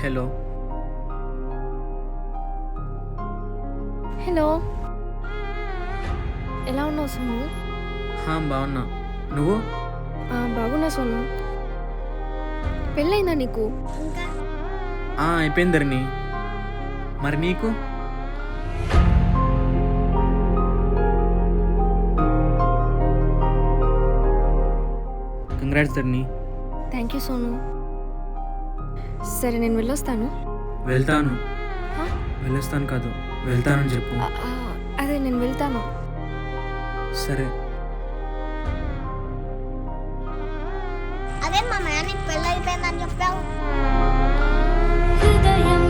Hello. Hello, ఎలా ఉన్నావు సోను? బాగున్నా. నువ్వు? బాగున్నా సోను. పెళ్ళైందా నీకు? అయిపోయింది ధరణి. మరి నీకు? Congrats Dharani. Thank you Sonu. సరే, నేను వెళ్ళొస్తాను. వెళ్తాను. హా? వెళ్ళొస్తాను కాదు, వెళ్తానని చెప్పు. అదే నేను వెళ్తాను. సరే. అదే మా నాన్నకి పెళ్ళి అయిపోయిందని చెప్పావు. హృదయం